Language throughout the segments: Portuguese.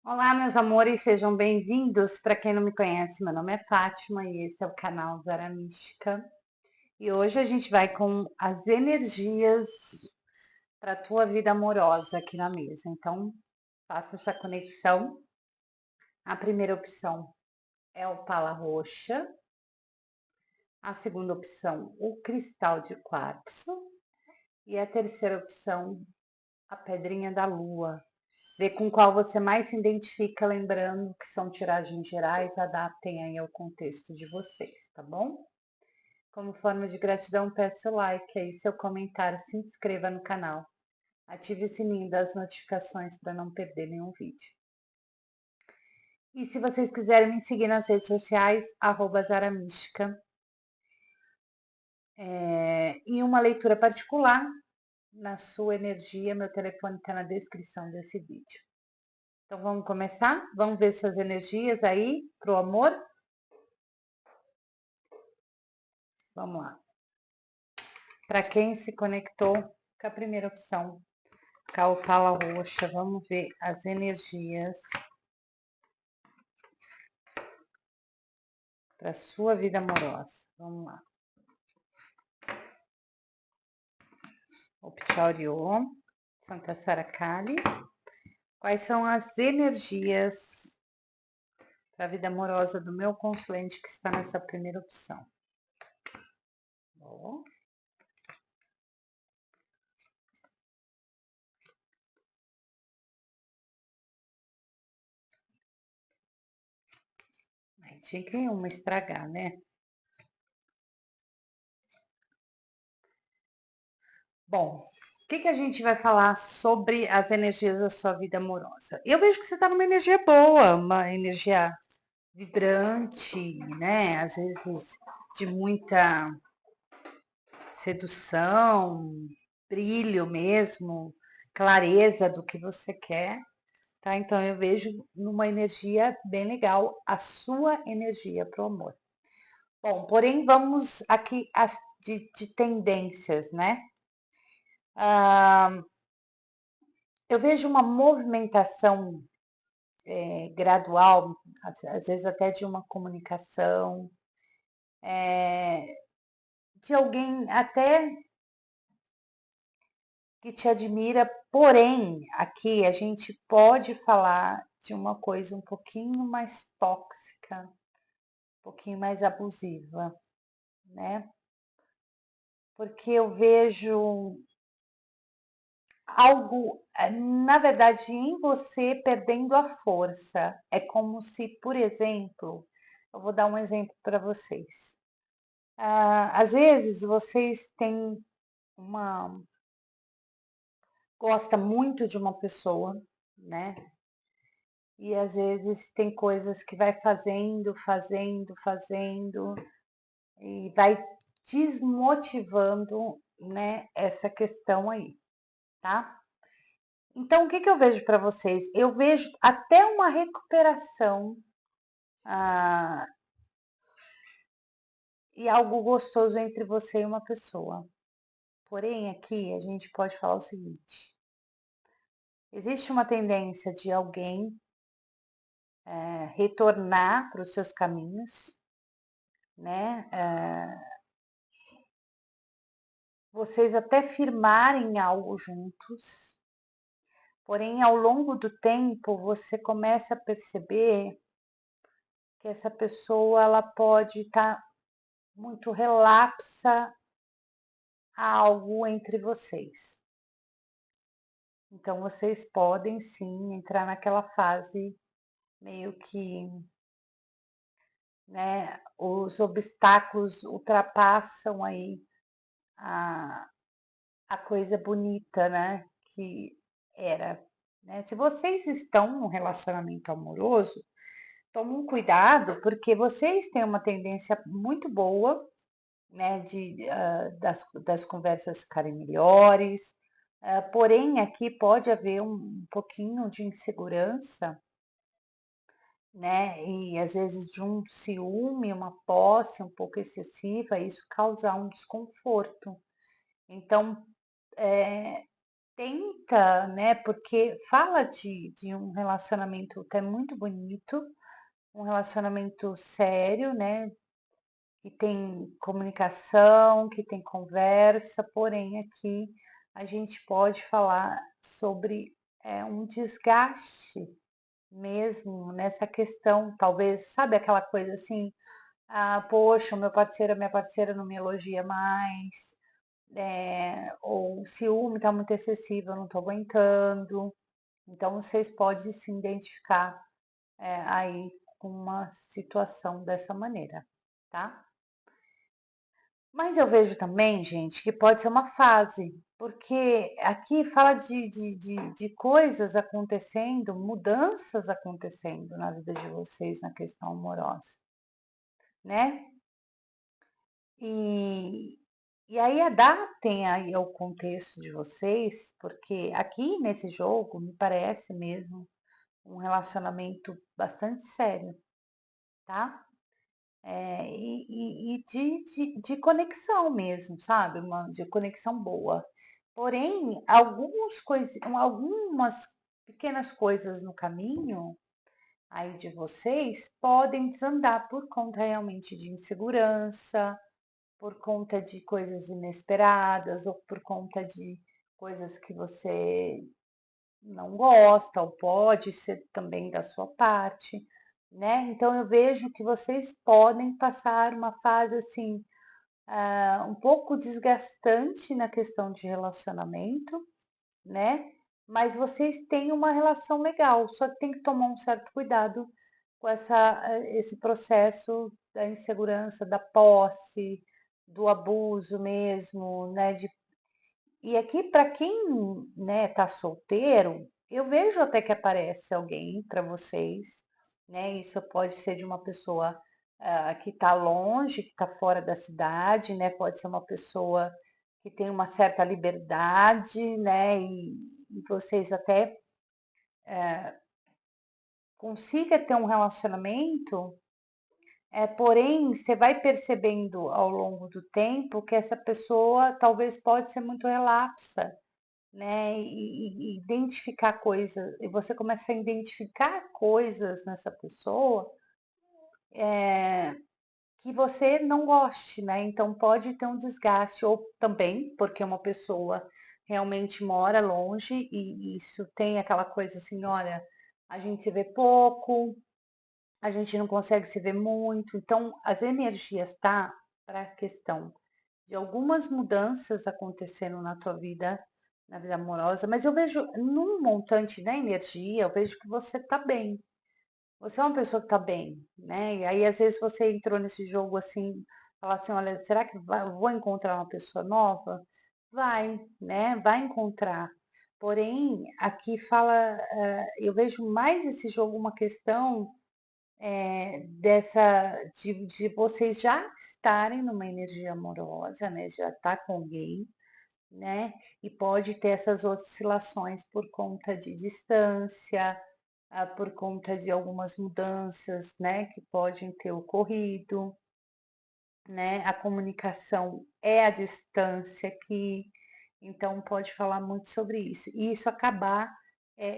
Olá, meus amores, sejam bem-vindos. Para quem não me conhece, meu nome é Fátima e esse é o canal Zara Mística. E hoje a gente vai com as energias para a tua vida amorosa aqui na mesa. Então, faça essa conexão. A primeira opção é o pala roxa. A segunda opção, o cristal de quartzo. E a terceira opção, a pedrinha da lua. Ver com qual você mais se identifica, lembrando que são tiragens gerais, adaptem aí ao contexto de vocês, tá bom? Como forma de gratidão, peço o like aí, seu comentário, se inscreva no canal, ative o sininho das notificações para não perder nenhum vídeo. E se vocês quiserem me seguir nas redes sociais, @zaramística, e uma leitura particular na sua energia, meu telefone está na descrição desse vídeo. Então vamos começar? Vamos ver suas energias aí pro amor? Vamos lá. Para quem se conectou com a primeira opção, com a opala roxa, vamos ver as energias para sua vida amorosa. Vamos lá. Opchaurion, Santa Sara Kali. Quais são as energias para a vida amorosa do meu consulente que está nessa primeira opção? Bom. Tinha que uma estragar, né? Bom, o que a gente vai falar sobre as energias da sua vida amorosa? Eu vejo que você está numa energia boa, uma energia vibrante, né? Às vezes de muita sedução, brilho mesmo, clareza do que você quer, tá? Então eu vejo numa energia bem legal a sua energia pro amor. Bom, porém vamos aqui de tendências, né? Eu vejo uma movimentação gradual, às vezes até de uma comunicação, de alguém até que te admira, porém, aqui a gente pode falar de uma coisa um pouquinho mais tóxica, um pouquinho mais abusiva, né? Porque eu vejo algo, na verdade, em você perdendo a força. É como se, por exemplo, eu vou dar um exemplo para vocês. Às vezes vocês têm uma gosta muito de uma pessoa, né? E às vezes tem coisas que vai fazendo e vai desmotivando, né, essa questão aí, tá? Então, o que eu vejo para vocês? Eu vejo até uma recuperação ah, e algo gostoso entre você e uma pessoa. Porém, aqui a gente pode falar o seguinte: existe uma tendência de alguém retornar para os seus caminhos, né? Vocês até firmarem algo juntos, porém, ao longo do tempo, você começa a perceber que essa pessoa ela pode estar muito relapsa a algo entre vocês. Então, vocês podem sim entrar naquela fase meio que, né, os obstáculos ultrapassam aí a, a coisa bonita, né, que era, né? Se vocês estão num relacionamento amoroso, tomem cuidado, porque vocês têm uma tendência muito boa, né, das conversas ficarem melhores, porém aqui pode haver um pouquinho de insegurança, né, e às vezes de um ciúme, uma posse um pouco excessiva, isso causar um desconforto. Então, tenta, né? Porque fala de um relacionamento até muito bonito, um relacionamento sério, né? Que tem comunicação, que tem conversa, porém aqui a gente pode falar sobre um desgaste mesmo nessa questão, talvez, sabe aquela coisa assim, ah, poxa, o meu parceiro, a minha parceira não me elogia mais, ou o ciúme está muito excessivo, eu não estou aguentando. Então vocês podem se identificar aí com uma situação dessa maneira, tá? Mas eu vejo também, gente, que pode ser uma fase, porque aqui fala de coisas acontecendo, mudanças acontecendo na vida de vocês na questão amorosa, né? E, e aí adaptem aí ao contexto de vocês, porque aqui nesse jogo me parece mesmo um relacionamento bastante sério, tá? E de conexão mesmo, sabe? De conexão boa. Porém, algumas pequenas coisas no caminho aí de vocês podem desandar por conta realmente de insegurança, por conta de coisas inesperadas ou por conta de coisas que você não gosta ou pode ser também da sua parte, né? Então eu vejo que vocês podem passar uma fase assim, um pouco desgastante na questão de relacionamento, né? Mas vocês têm uma relação legal, só que tem que tomar um certo cuidado com esse processo da insegurança, da posse, do abuso mesmo, né? E aqui, para quem, né, tá solteiro, eu vejo até que aparece alguém para vocês, né? Isso pode ser de uma pessoa que está longe, que está fora da cidade, né? Pode ser uma pessoa que tem uma certa liberdade, né? E vocês até consiga ter um relacionamento, porém você vai percebendo ao longo do tempo que essa pessoa talvez pode ser muito relapsa, né? E identificar coisas, e você começa a identificar coisas nessa pessoa que você não goste, né? Então pode ter um desgaste, ou também porque uma pessoa realmente mora longe e isso tem aquela coisa assim, olha, a gente se vê pouco, a gente não consegue se ver muito, então as energias tá para a questão de algumas mudanças acontecendo na tua vida, na vida amorosa, mas eu vejo num montante da energia, eu vejo que você tá bem. Você é uma pessoa que tá bem, né? E aí às vezes você entrou nesse jogo assim, falar assim, olha, será que vou encontrar uma pessoa nova? Vai, né? Vai encontrar. Porém, aqui fala, eu vejo mais esse jogo uma questão de vocês já estarem numa energia amorosa, né? Já tá com alguém, né? E pode ter essas oscilações por conta de distância, por conta de algumas mudanças, né? Que podem ter ocorrido, né? A comunicação é a distância aqui, então pode falar muito sobre isso. E isso acabar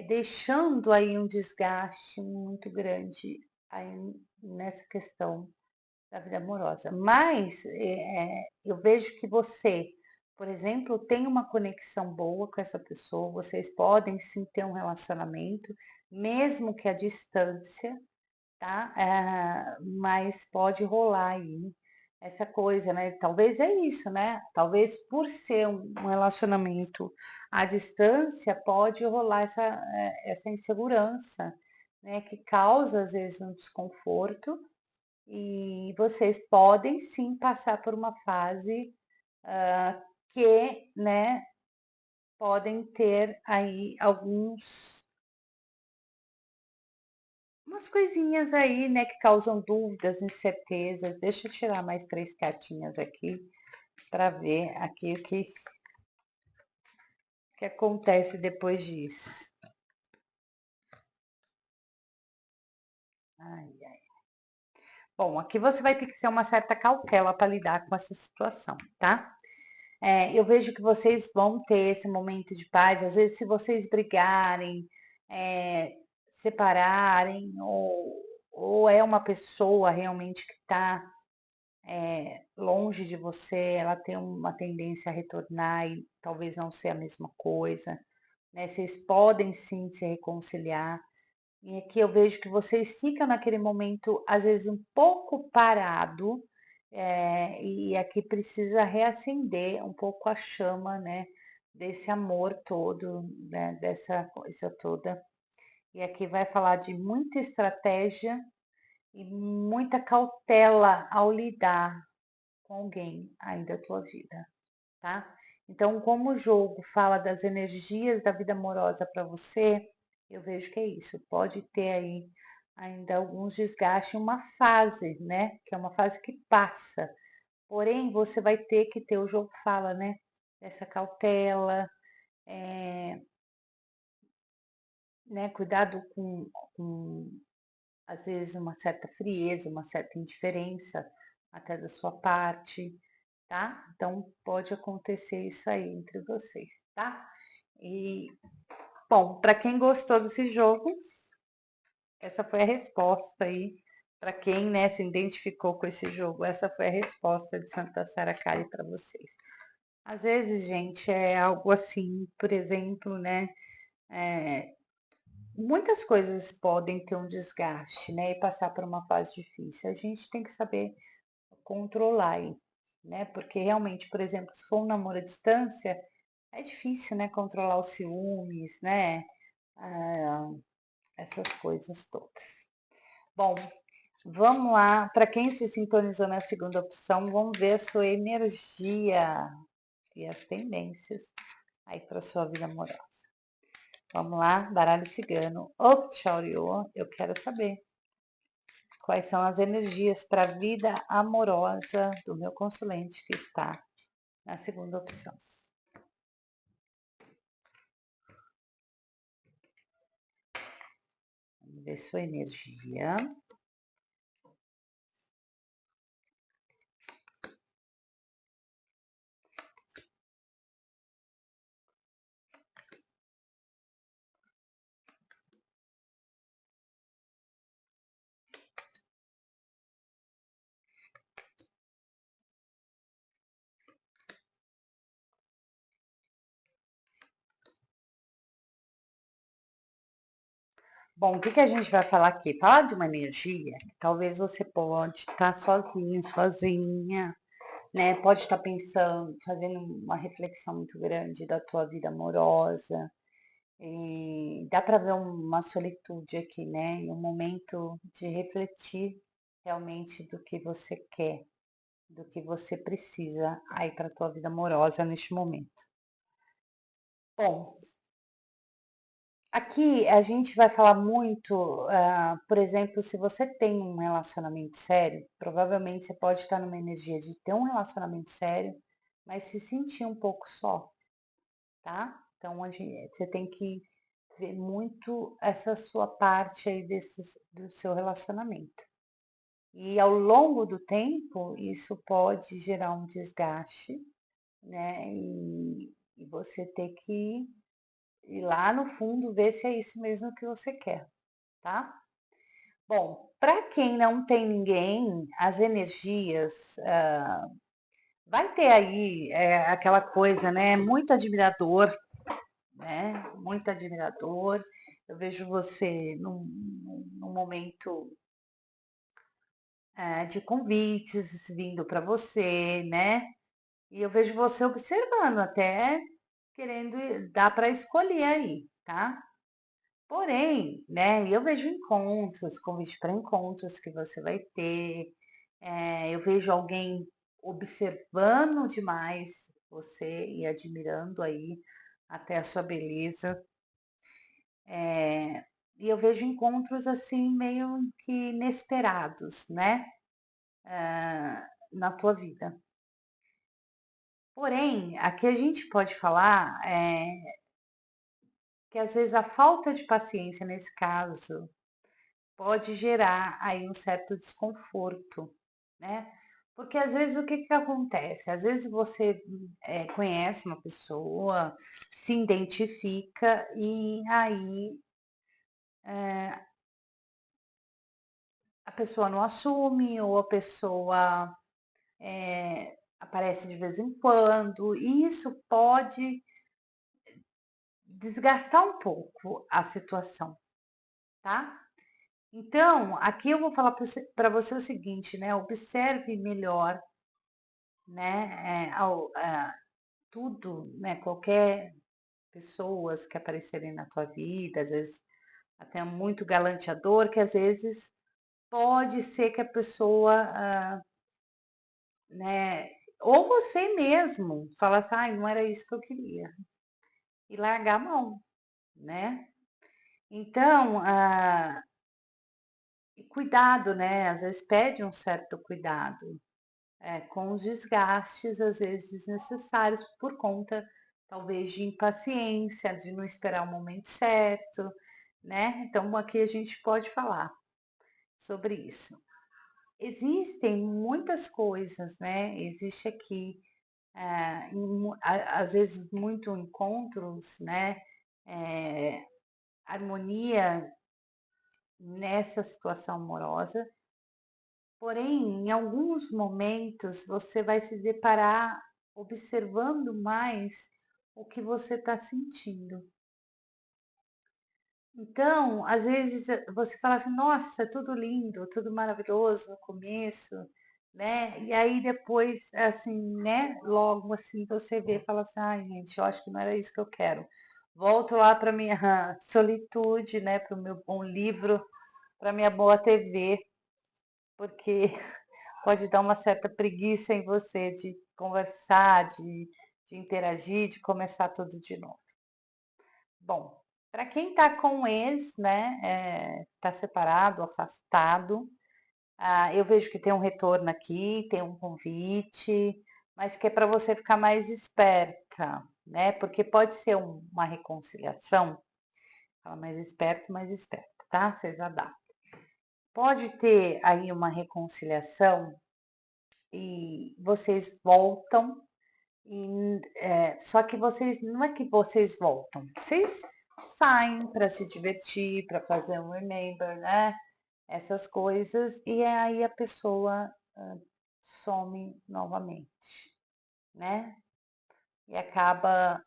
deixando aí um desgaste muito grande aí nessa questão da vida amorosa. Mas eu vejo que você, por exemplo, tem uma conexão boa com essa pessoa, vocês podem sim ter um relacionamento, mesmo que à distância, tá? Mas pode rolar aí essa coisa, né? Talvez é isso, né? Talvez por ser um relacionamento à distância, pode rolar essa insegurança, né? Que causa, às vezes, um desconforto e vocês podem sim passar por uma fase que, né, podem ter aí umas coisinhas aí, né, que causam dúvidas, incertezas. Deixa eu tirar mais três cartinhas aqui para ver aqui o que acontece depois disso. Ai, ai. Bom, aqui você vai ter que ter uma certa cautela para lidar com essa situação, tá? Eu vejo que vocês vão ter esse momento de paz. Às vezes, se vocês brigarem, é, separarem, ou é uma pessoa realmente que está longe de você, ela tem uma tendência a retornar e talvez não ser a mesma coisa, né? Vocês podem sim se reconciliar. E aqui eu vejo que vocês ficam naquele momento, às vezes, um pouco parado, e aqui precisa reacender um pouco a chama, né? Desse amor todo, né, dessa coisa toda. E aqui vai falar de muita estratégia e muita cautela ao lidar com alguém aí da tua vida, tá? Então, como o jogo fala das energias da vida amorosa para você, eu vejo que é isso. Pode ter aí ainda alguns desgastes, uma fase, né? Que é uma fase que passa. Porém, você vai ter que ter, o jogo fala, né? Essa cautela, né? Cuidado com, às vezes, uma certa frieza, uma certa indiferença até da sua parte, tá? Então, pode acontecer isso aí entre vocês, tá? E, bom, para quem gostou desse jogo, essa foi a resposta aí. Para quem, né, se identificou com esse jogo, essa foi a resposta de Santa Sara Kali para vocês. Às vezes, gente, é algo assim, por exemplo, né? Muitas coisas podem ter um desgaste, né? E passar por uma fase difícil. A gente tem que saber controlar aí, né? Porque realmente, por exemplo, se for um namoro à distância, é difícil, né? Controlar os ciúmes, né? Essas coisas todas. Bom, vamos lá. Para quem se sintonizou na segunda opção, vamos ver a sua energia e as tendências aí para sua vida amorosa. Vamos lá, baralho cigano. Ô, Chauriô, eu quero saber quais são as energias para a vida amorosa do meu consulente que está na segunda opção. Vamos ver sua energia. Bom, o que a gente vai falar aqui? Falar de uma energia que talvez você pode estar sozinho, sozinha, né? Pode estar pensando, fazendo uma reflexão muito grande da tua vida amorosa. E dá para ver uma solitude aqui, né? E um momento de refletir realmente do que você quer, do que você precisa aí para a tua vida amorosa neste momento. Bom, aqui a gente vai falar muito, por exemplo, se você tem um relacionamento sério, provavelmente você pode estar numa energia de ter um relacionamento sério, mas se sentir um pouco só, tá? Então você tem que ver muito essa sua parte aí do seu relacionamento. E ao longo do tempo, isso pode gerar um desgaste, né? E você ter que ir lá no fundo ver se é isso mesmo que você quer, tá? Bom, para quem não tem ninguém, as energias, vai ter aí aquela coisa, né? Muito admirador, né? Muito admirador. Eu vejo você num momento de convites vindo para você, né? E eu vejo você observando, até querendo, dá para escolher aí, tá? Porém, né, eu vejo encontros, convite para encontros que você vai ter. Eu vejo alguém observando demais você e admirando aí até a sua beleza. E eu vejo encontros assim meio que inesperados, né, na tua vida. Porém, aqui a gente pode falar que às vezes a falta de paciência nesse caso pode gerar aí um certo desconforto, né? Porque às vezes o que que acontece? Às vezes você conhece uma pessoa, se identifica e aí a pessoa não assume ou a pessoa aparece de vez em quando, e isso pode desgastar um pouco a situação, tá? Então, aqui eu vou falar para você o seguinte, né? Observe melhor, né? Tudo, né? Qualquer pessoas que aparecerem na tua vida, às vezes até muito galanteador, que às vezes pode ser que a pessoa, né? Ou você mesmo fala assim, ai, não era isso que eu queria, e largar a mão, né? Então, e cuidado, né? Às vezes pede um certo cuidado, com os desgastes, às vezes necessários, por conta, talvez, de impaciência, de não esperar o momento certo, né? Então, aqui a gente pode falar sobre isso. Existem muitas coisas, né? Existe aqui, às vezes, muito encontros, né? Harmonia nessa situação amorosa. Porém, em alguns momentos você vai se deparar observando mais o que você está sentindo. Então, às vezes você fala assim, nossa, tudo lindo, tudo maravilhoso no começo, né? E aí depois, assim, né? Logo assim você vê e fala assim, ai, gente, eu acho que não era isso que eu quero. Volto lá para minha solitude, né? Para o meu bom livro, para minha boa TV, porque pode dar uma certa preguiça em você de conversar, de interagir, de começar tudo de novo. Bom, para quem está com ex, né, está separado, afastado, eu vejo que tem um retorno aqui, tem um convite, mas que é para você ficar mais esperta, né? Porque pode ser uma reconciliação, fala mais esperto, tá? Você já dá. Pode ter aí uma reconciliação e vocês voltam, só que vocês, não é que vocês voltam, vocês saem para se divertir, para fazer um remember, né? Essas coisas, e aí a pessoa some novamente, né? E acaba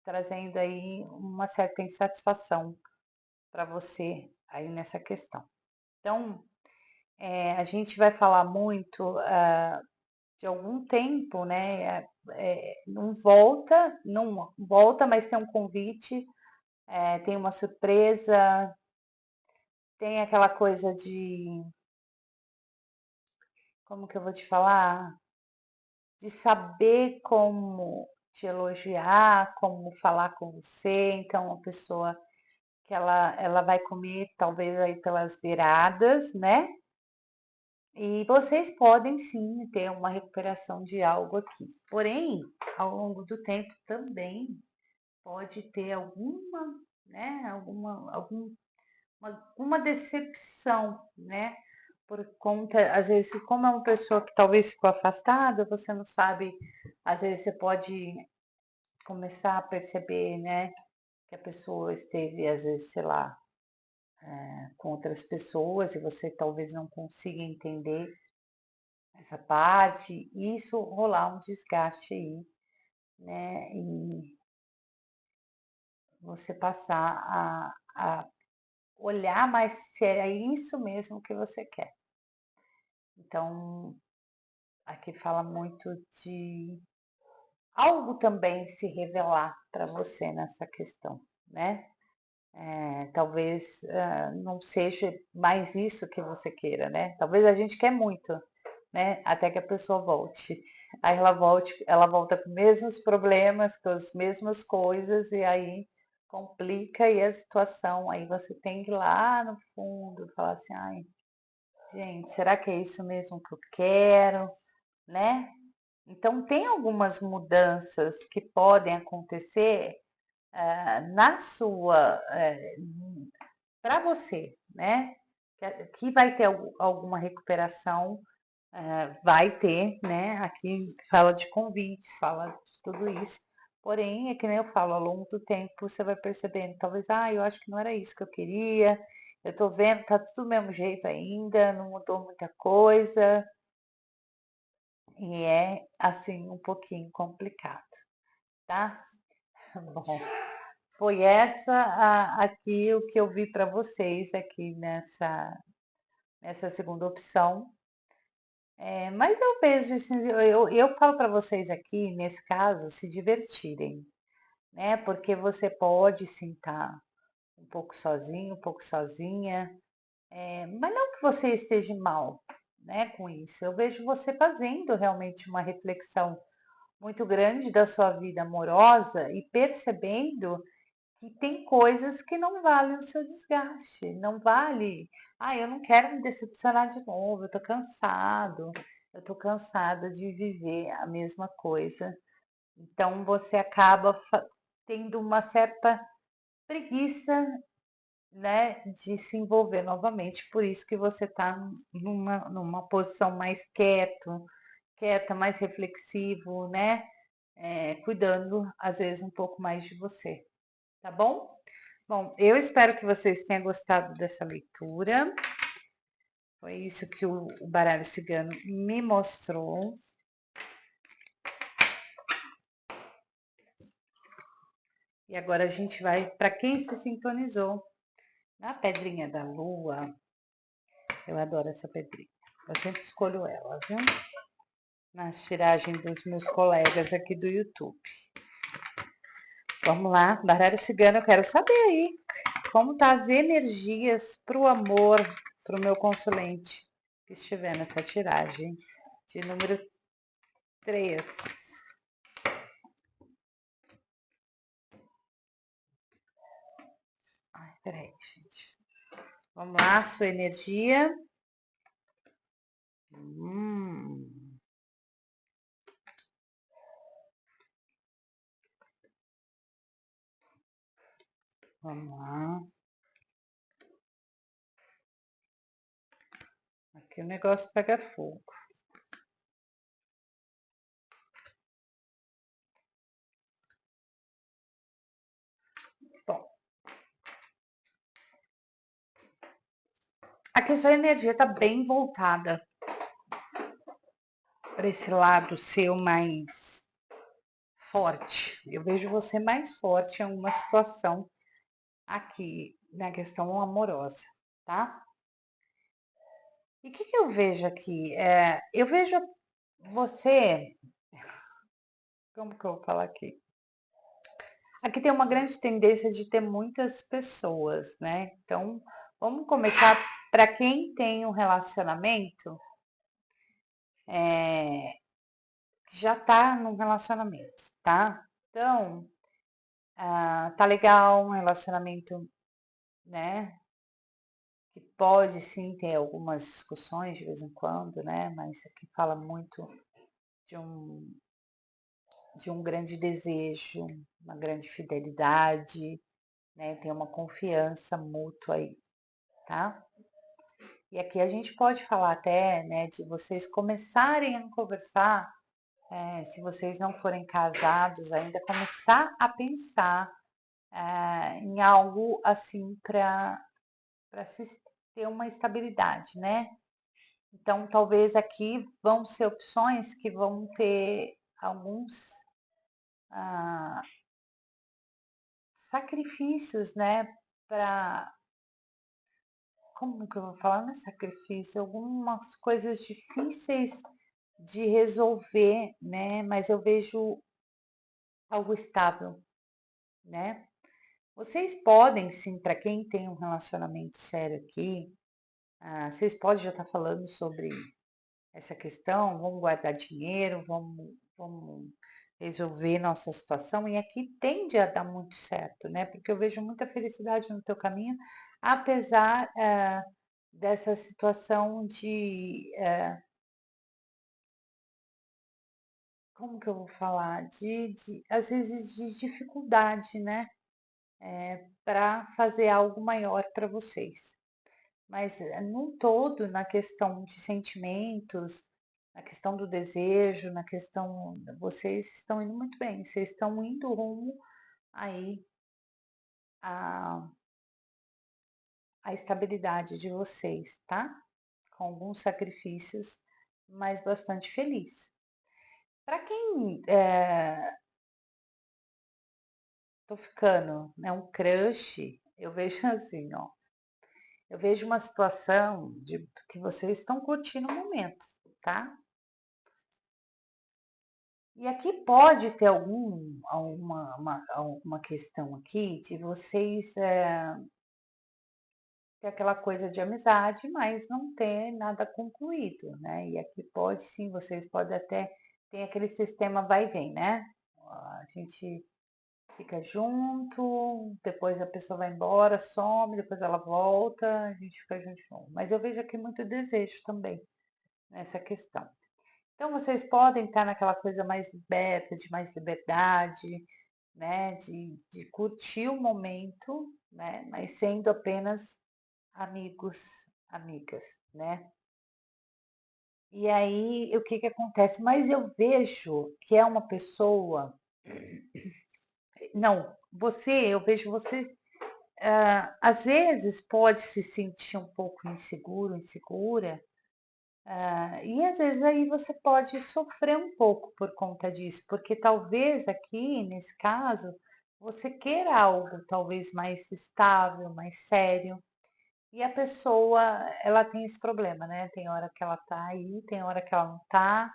trazendo aí uma certa insatisfação para você aí nessa questão. Então, a gente vai falar muito de algum tempo, né? Não volta, mas tem um convite, tem uma surpresa, tem aquela coisa de, como que eu vou te falar? De saber como te elogiar, como falar com você. Então, uma pessoa que ela vai comer talvez aí pelas beiradas, né? E vocês podem sim ter uma recuperação de algo aqui. Porém, ao longo do tempo também pode ter alguma, né, alguma decepção, né? Por conta, às vezes, como é uma pessoa que talvez ficou afastada, você não sabe, às vezes você pode começar a perceber, né, que a pessoa esteve, às vezes, sei lá, com outras pessoas e você talvez não consiga entender essa parte, e isso rolar um desgaste aí, né? E você passar a olhar mais se é isso mesmo que você quer. Então, aqui fala muito de algo também se revelar para você nessa questão, né? Talvez não seja mais isso que você queira, né? Talvez a gente quer muito, né? Até que a pessoa volte. Aí ela volta com os mesmos problemas, com as mesmas coisas, e aí complica aí a situação. Aí você tem que ir lá no fundo falar assim, ai, gente, será que é isso mesmo que eu quero, né? Então tem algumas mudanças que podem acontecer na sua, para você, né? Que vai ter alguma recuperação vai ter, né? Aqui fala de convites, fala de tudo isso. Porém, é que nem eu falo, ao longo do tempo você vai percebendo, talvez, eu acho que não era isso que eu queria, eu tô vendo, tá tudo do mesmo jeito ainda, não mudou muita coisa, e é, assim, um pouquinho complicado, tá? Bom, foi aqui o que eu vi para vocês aqui nessa segunda opção. Mas eu vejo, assim, eu falo para vocês aqui, nesse caso, se divertirem, né? Porque você pode sim estar um pouco sozinho, um pouco sozinha, mas não que você esteja mal, né, com isso. Eu vejo você fazendo realmente uma reflexão muito grande da sua vida amorosa e percebendo que tem coisas que não valem o seu desgaste, não vale. Eu não quero me decepcionar de novo, eu tô cansada de viver a mesma coisa. Então você acaba tendo uma certa preguiça, né, de se envolver novamente. Por isso que você está numa posição mais quieta, mais reflexivo, né? Cuidando às vezes um pouco mais de você, tá bom? Bom, eu espero que vocês tenham gostado dessa leitura. Foi isso que o baralho cigano me mostrou. E agora a gente vai para quem se sintonizou na pedrinha da lua. Eu adoro essa pedrinha. Eu sempre escolho ela, viu? Nas tiragens dos meus colegas aqui do YouTube. Vamos lá, baralho cigano, eu quero saber aí como tá as energias pro amor, pro meu consulente que estiver nessa tiragem de número 3. Ai, peraí, gente. Vamos lá, sua energia. Vamos lá. Aqui o negócio pega fogo. Bom, aqui sua energia tá bem voltada para esse lado seu mais forte. Eu vejo você mais forte em alguma situação aqui na questão amorosa, tá? E o que eu vejo aqui? Eu vejo você. Como que eu vou falar aqui? Aqui tem uma grande tendência de ter muitas pessoas, né? Então, vamos começar para quem tem um relacionamento, que já tá num relacionamento, tá? Então, tá legal um relacionamento, né? Que pode sim ter algumas discussões de vez em quando, né? Mas aqui fala muito de um, de um grande desejo, uma grande fidelidade, né? Tem uma confiança mútua aí, tá? E aqui a gente pode falar até, né, de vocês começarem a conversar, se vocês não forem casados ainda, começar a pensar em algo assim para se ter uma estabilidade, né? Então, talvez aqui vão ser opções que vão ter alguns ah, sacrifícios, né? Para, como que eu vou falar? Não é sacrifício, algumas coisas difíceis de resolver, né? Mas eu vejo algo estável, né? Vocês podem, sim, para quem tem um relacionamento sério aqui, vocês podem já estar falando sobre essa questão, vamos guardar dinheiro, vamos resolver nossa situação. E aqui tende a dar muito certo, né? Porque eu vejo muita felicidade no teu caminho, apesar dessa situação de, como que eu vou falar? Às vezes, de dificuldade, né? Para fazer algo maior para vocês. Mas num todo, na questão de sentimentos, na questão do desejo, na questão. Vocês estão indo muito bem, vocês estão indo rumo aí à, à estabilidade de vocês, tá? Com alguns sacrifícios, mas bastante feliz. Para quem tô ficando, né, um crush, eu vejo assim, ó. Eu vejo uma situação de que vocês estão curtindo o momento, tá? E aqui pode ter alguma questão aqui de vocês ter aquela coisa de amizade, mas não ter nada concluído, né? E aqui pode sim, vocês podem até tem aquele sistema vai e vem, né? A gente fica junto, depois a pessoa vai embora, some, depois ela volta, a gente fica junto de novo. Mas eu vejo aqui muito desejo também nessa questão. Então vocês podem estar naquela coisa mais liberta, de mais liberdade, né? De curtir o momento, né? Mas sendo apenas amigos, amigas, né? E aí, o que que acontece? Mas eu vejo que é uma pessoa. Não, eu vejo você. Às vezes pode se sentir um pouco inseguro, insegura, e às vezes aí você pode sofrer um pouco por conta disso, porque talvez aqui, nesse caso, você queira algo talvez mais estável, mais sério, e a pessoa, ela tem esse problema, né? Tem hora que ela tá aí, tem hora que ela não tá,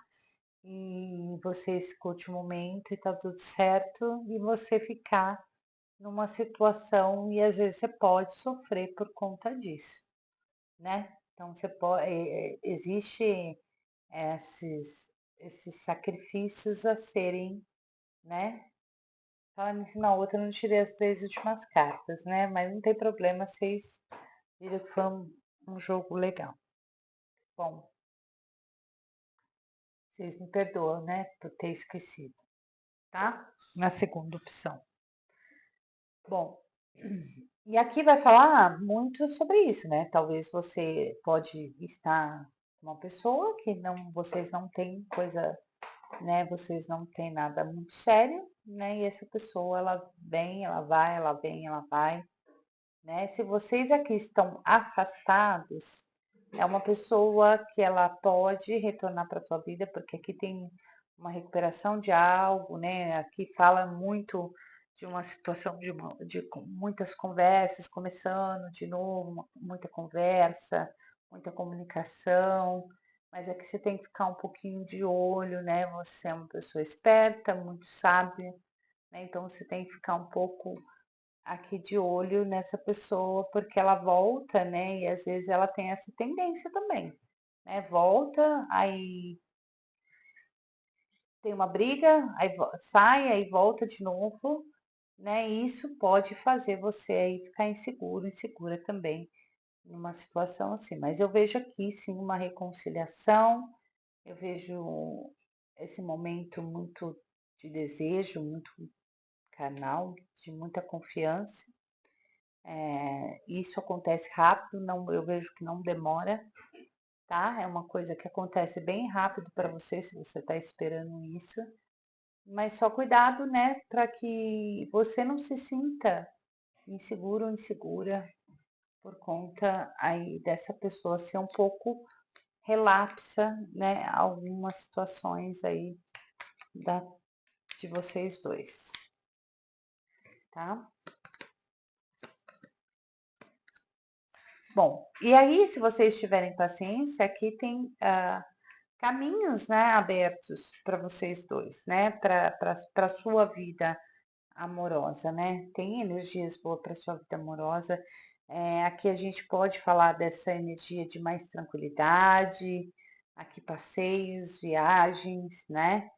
e você escute o momento e tá tudo certo, e você ficar numa situação e às vezes você pode sofrer por conta disso, né? Então você pode, existe esses, esses sacrifícios a serem, né? Falando assim, na outra eu não tirei as 3 últimas cartas, né? Mas não tem problema, vocês viram que foi um jogo legal. Bom, vocês me perdoam, né? Por ter esquecido, tá? Na segunda opção. Bom, e aqui vai falar muito sobre isso, né? Talvez você pode estar com uma pessoa que não, vocês não têm coisa, né? Vocês não têm nada muito sério, né? E essa pessoa, ela vem, ela vai, ela vem, ela vai, né? Se vocês aqui estão afastados, é uma pessoa que ela pode retornar para a tua vida, porque aqui tem uma recuperação de algo, né? Aqui fala muito de uma situação de muitas conversas, começando de novo, muita conversa, muita comunicação, mas é que você tem que ficar um pouquinho de olho, né? Você é uma pessoa esperta, muito sábia, né? Então você tem que ficar um pouco aqui de olho nessa pessoa, porque ela volta, né? E às vezes ela tem essa tendência também, né? Volta, aí tem uma briga, aí sai, aí volta de novo, né? E isso pode fazer você aí ficar inseguro, insegura também numa situação assim. Mas eu vejo aqui sim uma reconciliação, eu vejo esse momento muito de desejo, muito carnal, de muita confiança. Isso acontece rápido, não, eu vejo que não demora, tá? É uma coisa que acontece bem rápido para você, se você está esperando isso. Mas só cuidado, né, para que você não se sinta inseguro ou insegura por conta aí dessa pessoa ser um pouco relapsa, né, algumas situações aí da, de vocês dois, tá? Bom, e aí, se vocês tiverem paciência, aqui tem caminhos, né, abertos para vocês dois, né, para a sua vida amorosa, né? Tem energias boas para sua vida amorosa. Aqui a gente pode falar dessa energia de mais tranquilidade, aqui passeios, viagens, né?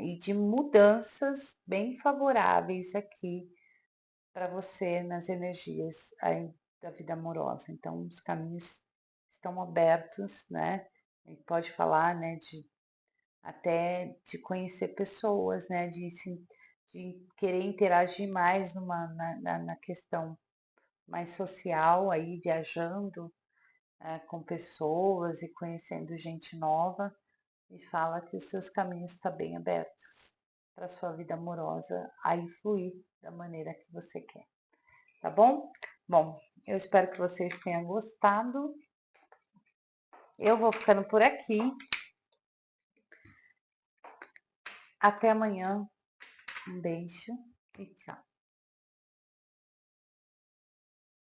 E de mudanças bem favoráveis aqui para você nas energias aí da vida amorosa. Então, os caminhos estão abertos, né? A gente pode falar, né, de até de conhecer pessoas, né? De querer interagir mais na questão mais social, aí viajando, com pessoas e conhecendo gente nova, e fala que os seus caminhos estão bem abertos para a sua vida amorosa aí fluir da maneira que você quer, tá bom? Bom, eu espero que vocês tenham gostado. Eu vou ficando por aqui. Até amanhã. Um beijo e tchau.